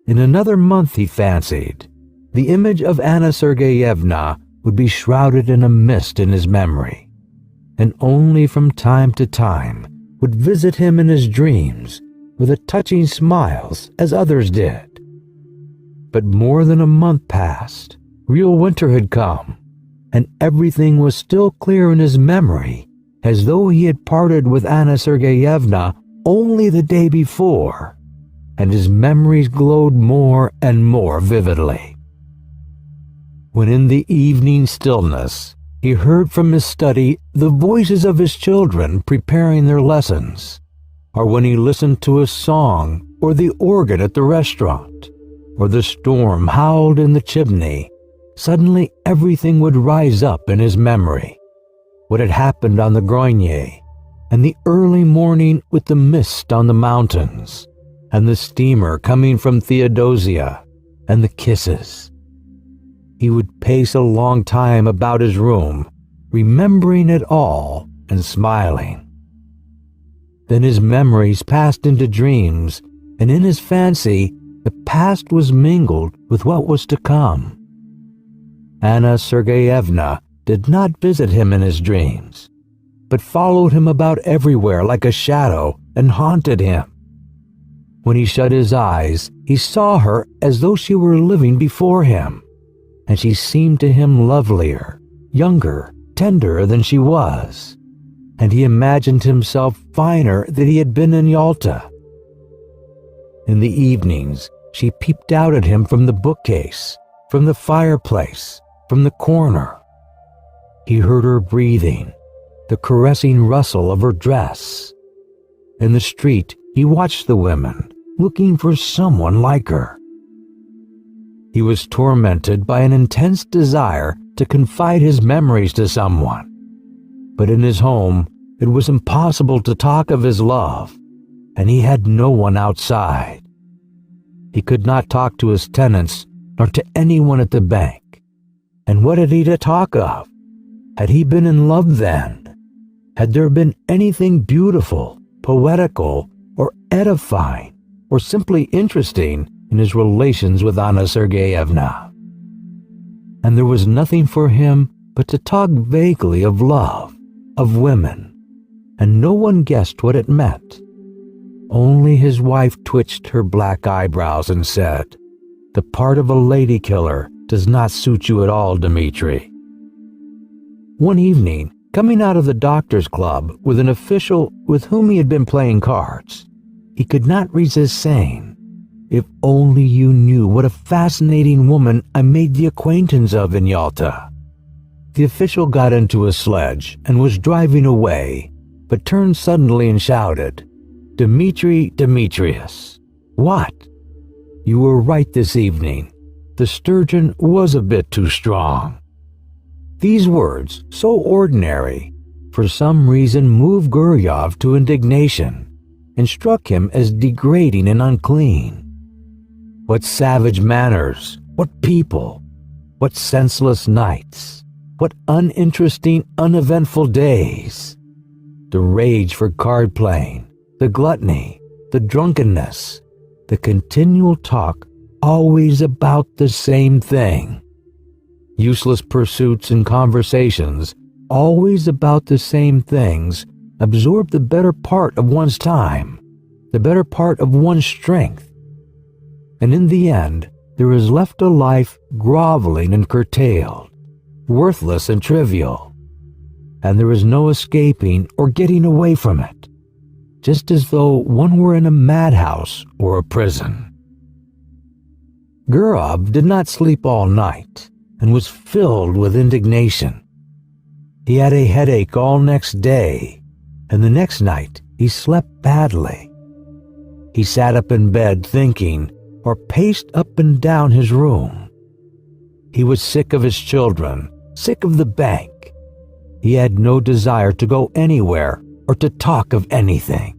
In another month, he fancied, the image of Anna Sergeyevna would be shrouded in a mist in his memory, and only from time to time would visit him in his dreams with a touching smiles as others did. But more than a month passed, real winter had come, and everything was still clear in his memory, as though he had parted with Anna Sergeyevna only the day before, and his memories glowed more and more vividly. When in the evening stillness he heard from his study the voices of his children preparing their lessons, or when he listened to a song or the organ at the restaurant, or the storm howled in the chimney, suddenly everything would rise up in his memory. What had happened on the Grogne, and the early morning with the mist on the mountains, and the steamer coming from Theodosia, and the kisses. He would pace a long time about his room, remembering it all and smiling. Then his memories passed into dreams, and in his fancy the past was mingled with what was to come. Anna Sergeyevna did not visit him in his dreams, but followed him about everywhere like a shadow and haunted him. When he shut his eyes, he saw her as though she were living before him, and she seemed to him lovelier, younger, tenderer than she was, and he imagined himself finer than he had been in Yalta. In the evenings, she peeped out at him from the bookcase, from the fireplace, from the corner. He heard her breathing, the caressing rustle of her dress. In the street, he watched the women, looking for someone like her. He was tormented by an intense desire to confide his memories to someone, but in his home it was impossible to talk of his love, and he had no one outside. He could not talk to his tenants nor to anyone at the bank. And what had he to talk of? Had he been in love then? Had there been anything beautiful, poetical, or edifying, or simply interesting in his relations with Anna Sergeyevna? And there was nothing for him but to talk vaguely of love, of women, and no one guessed what it meant. Only his wife twitched her black eyebrows and said, "The part of a lady killer does not suit you at all, Dmitri." One evening, coming out of the doctor's club with an official with whom he had been playing cards, he could not resist saying, "If only you knew what a fascinating woman I made the acquaintance of in Yalta." The official got into a sledge and was driving away, but turned suddenly and shouted, "Dmitri Dmitrius, what? You were right this evening. The sturgeon was a bit too strong." These words, so ordinary, for some reason moved Guryov to indignation and struck him as degrading and unclean. What savage manners, what people, what senseless nights, what uninteresting, uneventful days. The rage for card playing, the gluttony, the drunkenness, the continual talk always about the same thing. Useless pursuits and conversations always about the same things absorb the better part of one's time, the better part of one's strength. And in the end, there is left a life groveling and curtailed, worthless and trivial, and there is no escaping or getting away from it, just as though one were in a madhouse or a prison. Gurov did not sleep all night and was filled with indignation. He had a headache all next day, and the next night he slept badly. He sat up in bed thinking, or paced up and down his room. He was sick of his children, sick of the bank. He had no desire to go anywhere or to talk of anything.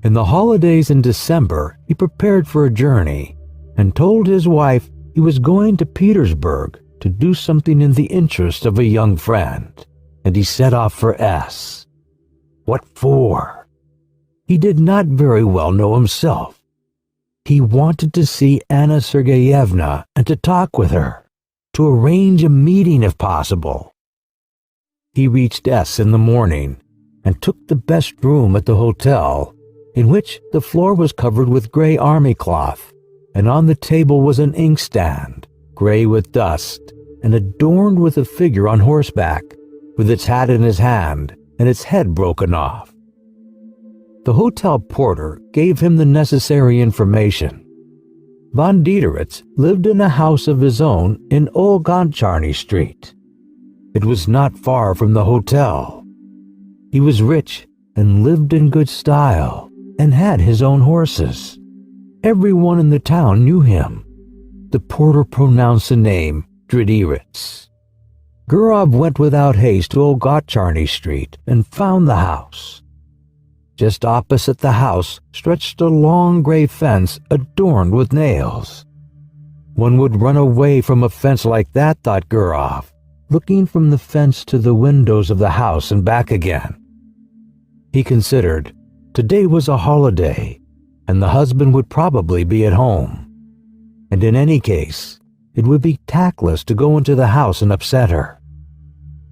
In the holidays in December, he prepared for a journey and told his wife he was going to Petersburg to do something in the interest of a young friend, and he set off for S. What for? He did not very well know himself. He wanted to see Anna Sergeyevna and to talk with her, to arrange a meeting if possible. He reached S in the morning and took the best room at the hotel, in which the floor was covered with gray army cloth, and on the table was an inkstand, gray with dust, and adorned with a figure on horseback, with its hat in his hand and its head broken off. The hotel porter gave him the necessary information. Von Diederitz lived in a house of his own in Old Gontcharny Street. It was not far from the hotel. He was rich and lived in good style and had his own horses. Everyone in the town knew him. The porter pronounced the name Diederitz. Gurov went without haste to Old Gontcharny Street and found the house. Just opposite the house stretched a long gray fence adorned with nails. One would run away from a fence like that, thought Gurov, looking from the fence to the windows of the house and back again. He considered today was a holiday, and the husband would probably be at home. And in any case, it would be tactless to go into the house and upset her.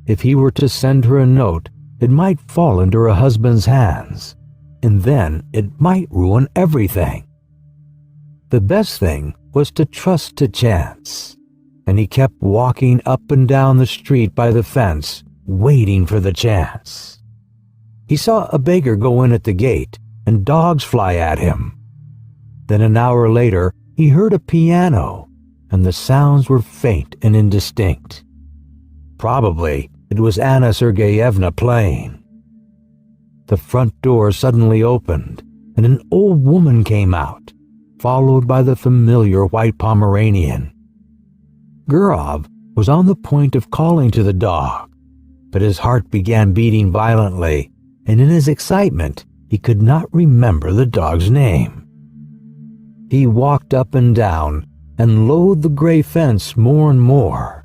If he were to send her a note, it might fall into her husband's hands, and then it might ruin everything. The best thing was to trust to chance, and he kept walking up and down the street by the fence, waiting for the chance. He saw a beggar go in at the gate, and dogs fly at him. Then an hour later, he heard a piano, and the sounds were faint and indistinct. Probably it was Anna Sergeyevna playing. The front door suddenly opened, and an old woman came out, followed by the familiar white Pomeranian. Gurov was on the point of calling to the dog, but his heart began beating violently, and in his excitement, he could not remember the dog's name. He walked up and down and loathed the gray fence more and more,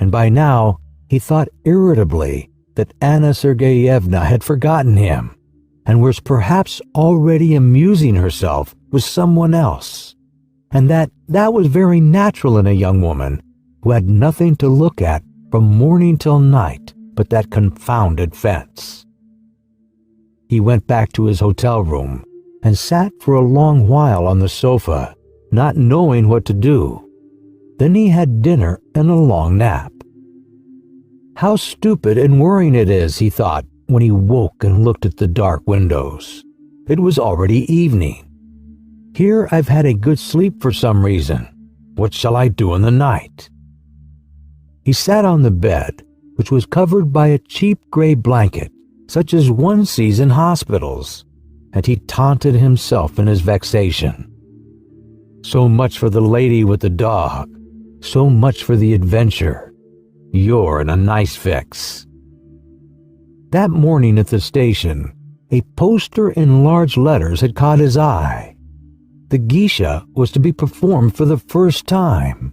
and by now he thought irritably that Anna Sergeyevna had forgotten him and was perhaps already amusing herself with someone else, and that was very natural in a young woman who had nothing to look at from morning till night but that confounded fence. He went back to his hotel room and sat for a long while on the sofa, not knowing what to do. Then he had dinner and a long nap. How stupid and worrying it is, he thought, when he woke and looked at the dark windows. It was already evening. Here I've had a good sleep for some reason. What shall I do in the night? He sat on the bed, which was covered by a cheap gray blanket, such as one sees in hospitals, and he taunted himself in his vexation. So much for the lady with the dog, so much for the adventure. You're in a nice fix. That morning at the station, a poster in large letters had caught his eye. The geisha was to be performed for the first time.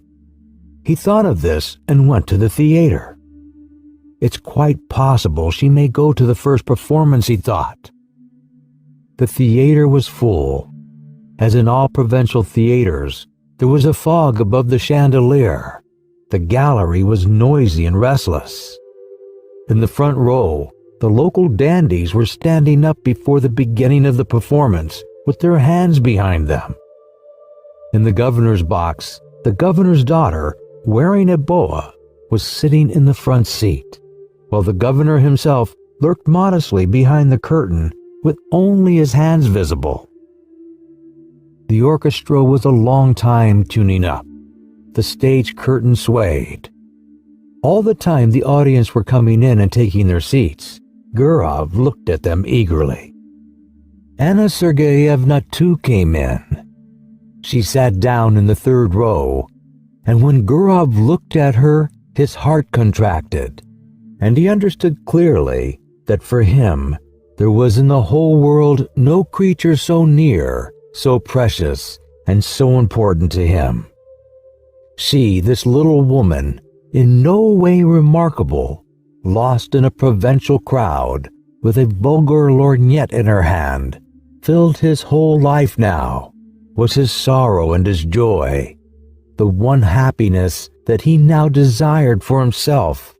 He thought of this and went to the theater. It's quite possible she may go to the first performance, he thought. The theater was full. As in all provincial theaters, there was a fog above the chandelier. The gallery was noisy and restless. In the front row, the local dandies were standing up before the beginning of the performance with their hands behind them. In the governor's box, the governor's daughter, wearing a boa, was sitting in the front seat, while the governor himself lurked modestly behind the curtain with only his hands visible. The orchestra was a long time tuning up. The stage curtain swayed. All the time the audience were coming in and taking their seats, Gurov looked at them eagerly. Anna Sergeyevna too came in. She sat down in the third row, and when Gurov looked at her, his heart contracted, and he understood clearly that for him there was in the whole world no creature so near, so precious, and so important to him. She, this little woman, in no way remarkable, lost in a provincial crowd, with a vulgar lorgnette in her hand, filled his whole life now, was his sorrow and his joy, the one happiness that he now desired for himself,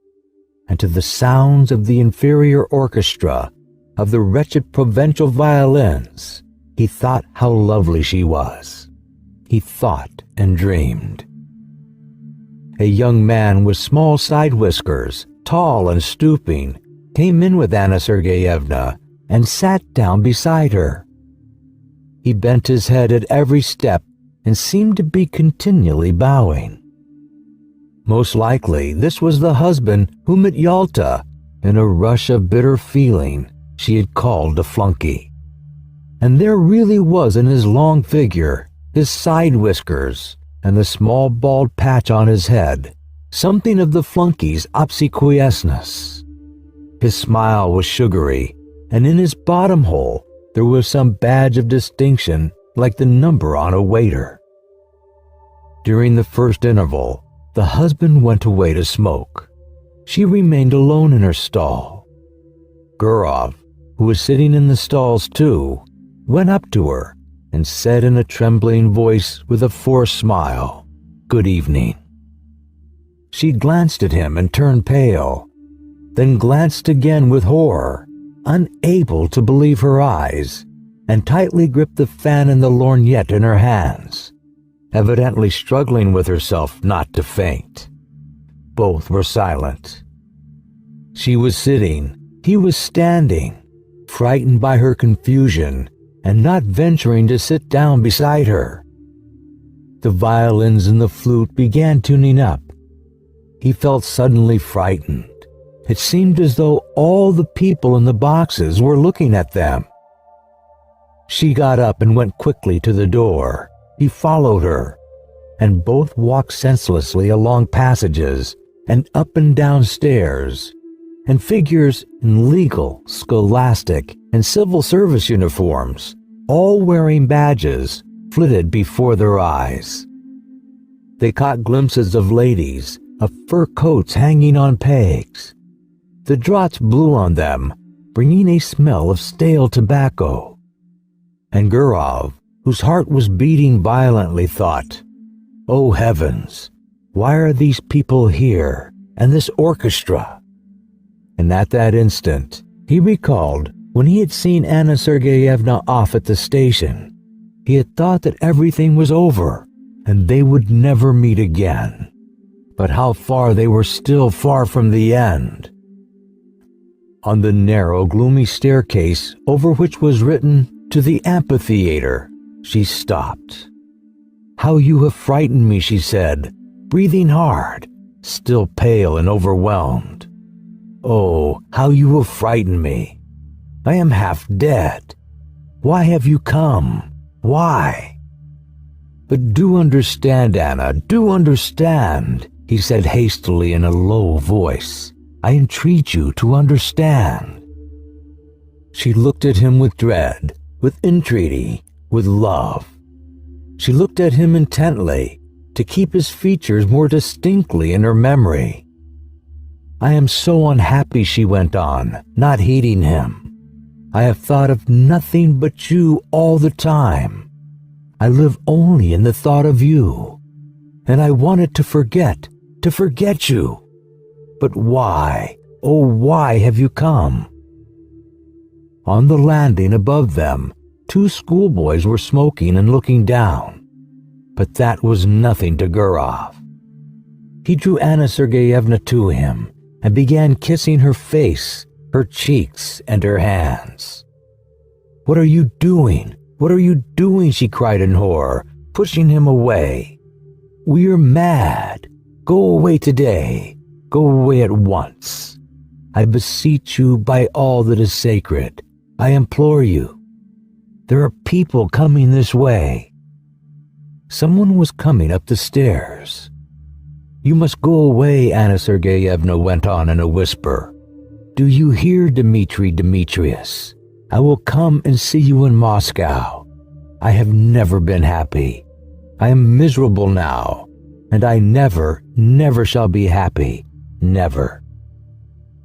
and to the sounds of the inferior orchestra, of the wretched provincial violins, he thought how lovely she was. He thought and dreamed. A young man with small side whiskers, tall and stooping, came in with Anna Sergeyevna and sat down beside her. He bent his head at every step and seemed to be continually bowing. Most likely this was the husband whom at Yalta, in a rush of bitter feeling, she had called a flunky. And there really was in his long figure, his side whiskers, and the small bald patch on his head, something of the flunky's obsequiousness. His smile was sugary, and in his bottom hole there was some badge of distinction like the number on a waiter. During the first interval, the husband went away to smoke. She remained alone in her stall. Gurov, who was sitting in the stalls too, went up to her and said in a trembling voice with a forced smile, "Good evening." She glanced at him and turned pale, then glanced again with horror, unable to believe her eyes, and tightly gripped the fan and the lorgnette in her hands, evidently struggling with herself not to faint. Both were silent. She was sitting, he was standing, frightened by her confusion and not venturing to sit down beside her. The violins and the flute began tuning up. He felt suddenly frightened. It seemed as though all the people in the boxes were looking at them. She got up and went quickly to the door. He followed her, and both walked senselessly along passages and up and down stairs, and figures in legal, scholastic, and civil service uniforms, all wearing badges, flitted before their eyes. They caught glimpses of ladies, of fur coats hanging on pegs. The draughts blew on them, bringing a smell of stale tobacco. And Gurov, whose heart was beating violently, thought, "Oh heavens, why are these people here, and this orchestra?" And at that instant, he recalled when he had seen Anna Sergeyevna off at the station. He had thought that everything was over, and they would never meet again. But how far they were still far from the end. On the narrow, gloomy staircase over which was written, "To the amphitheater," she stopped. "How you have frightened me," she said, breathing hard, still pale and overwhelmed. "Oh, how you have frightened me. I am half dead. Why have you come? Why?" "But do understand, Anna, do understand," he said hastily in a low voice. "I entreat you to understand." She looked at him with dread, with entreaty, with love. She looked at him intently, to keep his features more distinctly in her memory. "I am so unhappy," she went on, not heeding him. "I have thought of nothing but you all the time. I live only in the thought of you. And I wanted to forget you. But why, oh why have you come?" On the landing above them, two schoolboys were smoking and looking down. But that was nothing to Gurov. He drew Anna Sergeyevna to him and began kissing her face, her cheeks, and her hands. "What are you doing? What are you doing?" she cried in horror, pushing him away. "We are mad. Go away today. Go away at once. I beseech you by all that is sacred. I implore you. There are people coming this way." Someone was coming up the stairs. "You must go away," Anna Sergeyevna went on in a whisper. "Do you hear, Dmitri Dmitrius? I will come and see you in Moscow. I have never been happy. I am miserable now, and I never, never shall be happy. Never.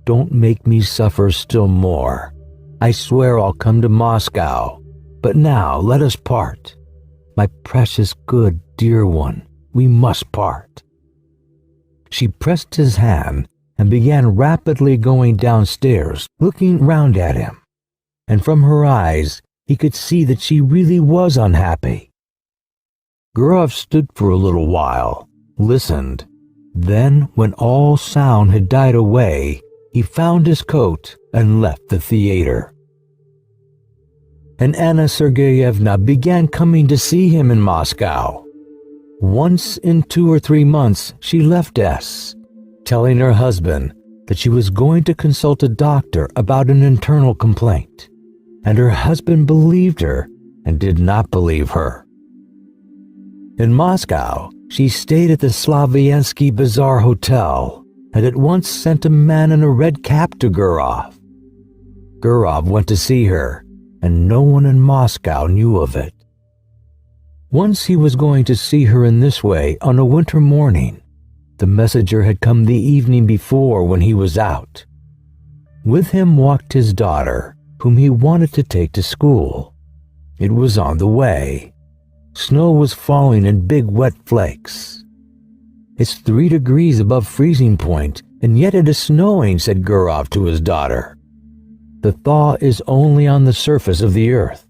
Don't make me suffer still more. I swear I'll come to Moscow. But now let us part. my precious, good, dear one, we must part." She pressed his hand and began rapidly going downstairs, looking round at him. And from her eyes, he could see that she really was unhappy. Gurov stood for a little while, listened. Then, when all sound had died away, he found his coat and left the theater. And Anna Sergeyevna began coming to see him in Moscow. Once in 2 or 3 months, she left S, telling her husband that she was going to consult a doctor about an internal complaint, and her husband believed her and did not believe her. In Moscow, she stayed at the Slaviansky Bazaar Hotel and at once sent a man in a red cap to Gurov. Gurov went to see her, and no one in Moscow knew of it. Once he was going to see her in this way on a winter morning. The messenger had come the evening before when he was out. With him walked his daughter, whom he wanted to take to school. It was on the way. Snow was falling in big wet flakes. "It's 3 degrees above freezing point, and yet it is snowing," said Gurov to his daughter. "The thaw is only on the surface of the earth.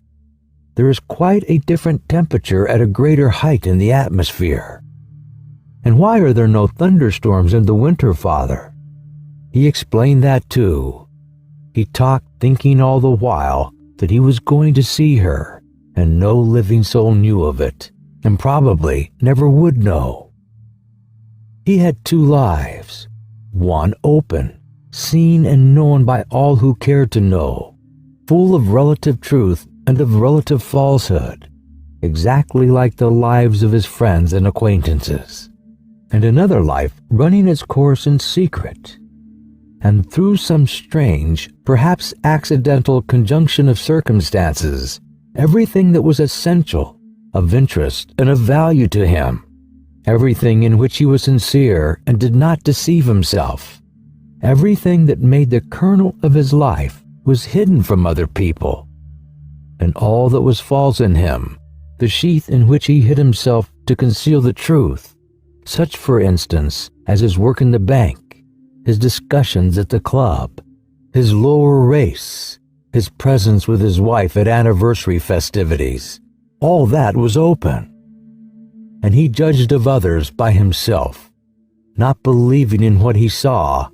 There is quite a different temperature at a greater height in the atmosphere." "And why are there no thunderstorms in the winter, father?" He explained that too. He talked, thinking all the while that he was going to see her, and no living soul knew of it, and probably never would know. He had 2 lives, one open, seen and known by all who cared to know, full of relative truth and of relative falsehood, exactly like the lives of his friends and acquaintances, and another life running its course in secret. And through some strange, perhaps accidental conjunction of circumstances, everything that was essential, of interest, and of value to him, everything in which he was sincere and did not deceive himself, everything that made the kernel of his life was hidden from other people, and all that was false in him, the sheath in which he hid himself to conceal the truth, such, for instance, as his work in the bank, his discussions at the club, his lower race, his presence with his wife at anniversary festivities, all that was open. And he judged of others by himself, not believing in what he saw,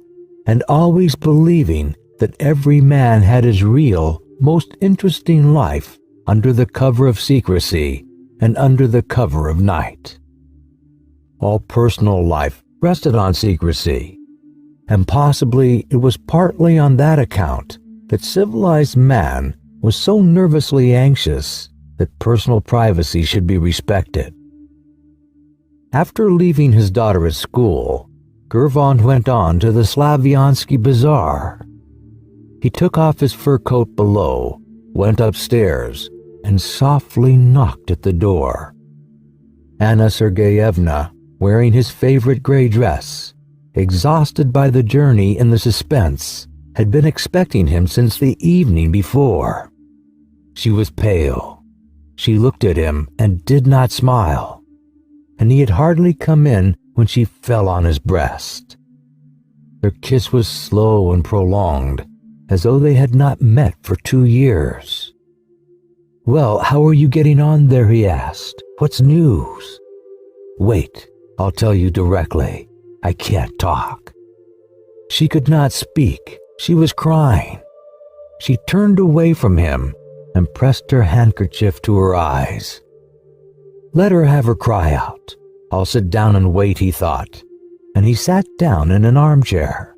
and always believing that every man had his real, most interesting life under the cover of secrecy and under the cover of night. All personal life rested on secrecy, and possibly it was partly on that account that civilized man was so nervously anxious that personal privacy should be respected. After leaving his daughter at school, Gurov went on to the Slaviansky Bazaar. He took off his fur coat below, went upstairs, and softly knocked at the door. Anna Sergeyevna, wearing his favorite gray dress, exhausted by the journey and the suspense, had been expecting him since the evening before. She was pale. She looked at him and did not smile, and he had hardly come in when she fell on his breast. Their kiss was slow and prolonged, as though they had not met for 2 years. "Well, how are you getting on there?" he asked. "What's news?" "Wait, I'll tell you directly. I can't talk." She could not speak. She was crying. She turned away from him and pressed her handkerchief to her eyes. Let her have her cry out. I'll sit down and wait, he thought, and he sat down in an armchair.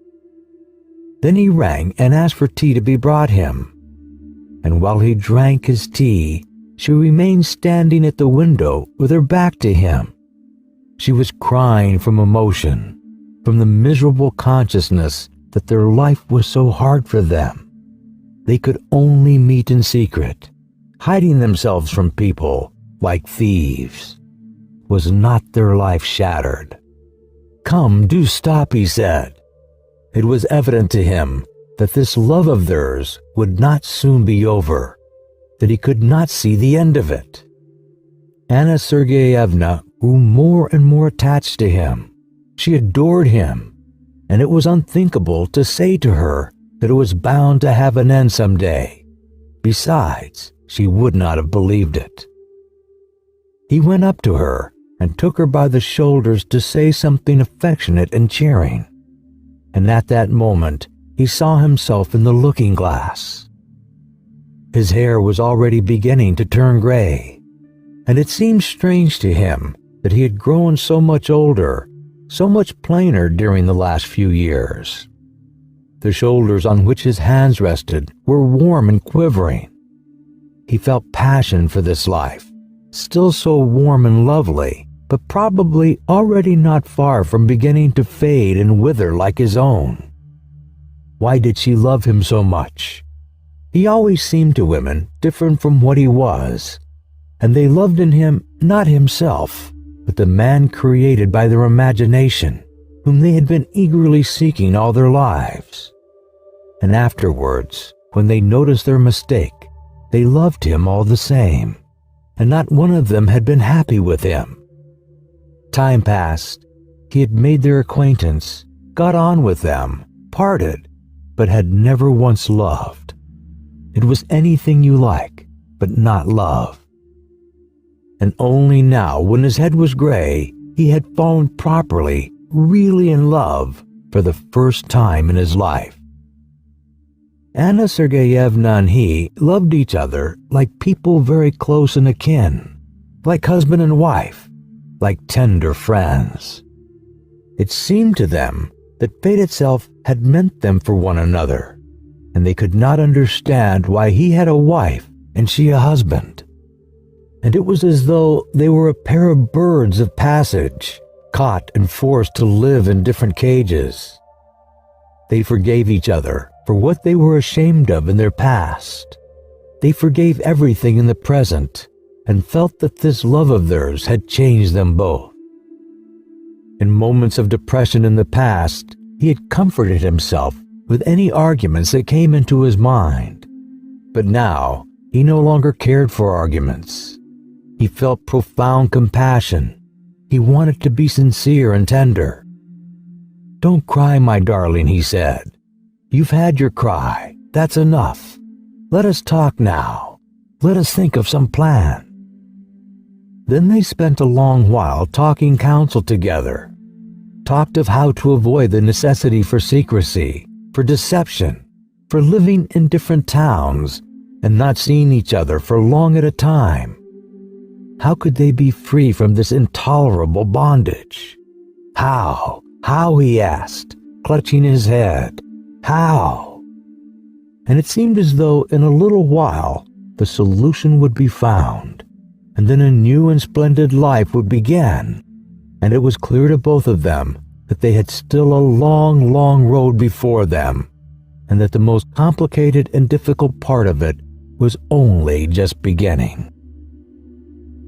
Then he rang and asked for tea to be brought him. And while he drank his tea, she remained standing at the window with her back to him. She was crying from emotion, from the miserable consciousness that their life was so hard for them. They could only meet in secret, hiding themselves from people like thieves. Was not their life shattered? "Come, do stop," he said. It was evident to him that this love of theirs would not soon be over, that he could not see the end of it. Anna Sergeyevna grew more and more attached to him. She adored him, and it was unthinkable to say to her that it was bound to have an end someday. Besides, she would not have believed it. He went up to her and took her by the shoulders to say something affectionate and cheering. And at that moment, he saw himself in the looking glass. His hair was already beginning to turn gray, and it seemed strange to him that he had grown so much older, so much plainer during the last few years. The shoulders on which his hands rested were warm and quivering. He felt passion for this life, still so warm and lovely, but probably already not far from beginning to fade and wither like his own. Why did she love him so much? He always seemed to women different from what he was, and they loved in him not himself, but the man created by their imagination, whom they had been eagerly seeking all their lives. And afterwards, when they noticed their mistake, they loved him all the same, and not one of them had been happy with him. Time passed. He had made their acquaintance, got on with them, parted, but had never once loved. It was anything you like, but not love. And only now, when his head was gray, he had fallen properly, really in love for the first time in his life. Anna Sergeyevna and he loved each other like people very close and akin, like husband and wife, like tender friends. It seemed to them that fate itself had meant them for one another, and they could not understand why he had a wife and she a husband. And it was as though they were a pair of birds of passage, caught and forced to live in different cages. They forgave each other for what they were ashamed of in their past. They forgave everything in the present and felt that this love of theirs had changed them both. In moments of depression in the past, he had comforted himself with any arguments that came into his mind. But now, he no longer cared for arguments. He felt profound compassion. He wanted to be sincere and tender. "Don't cry, my darling," he said. "You've had your cry. That's enough. Let us talk now. Let us think of some plan." Then they spent a long while talking counsel together, talked of how to avoid the necessity for secrecy, for deception, for living in different towns and not seeing each other for long at a time. How could they be free from this intolerable bondage? How, he asked, clutching his head. How? And it seemed as though in a little while the solution would be found, and then a new and splendid life would begin. And it was clear to both of them that they had still a long, long road before them, and that the most complicated and difficult part of it was only just beginning.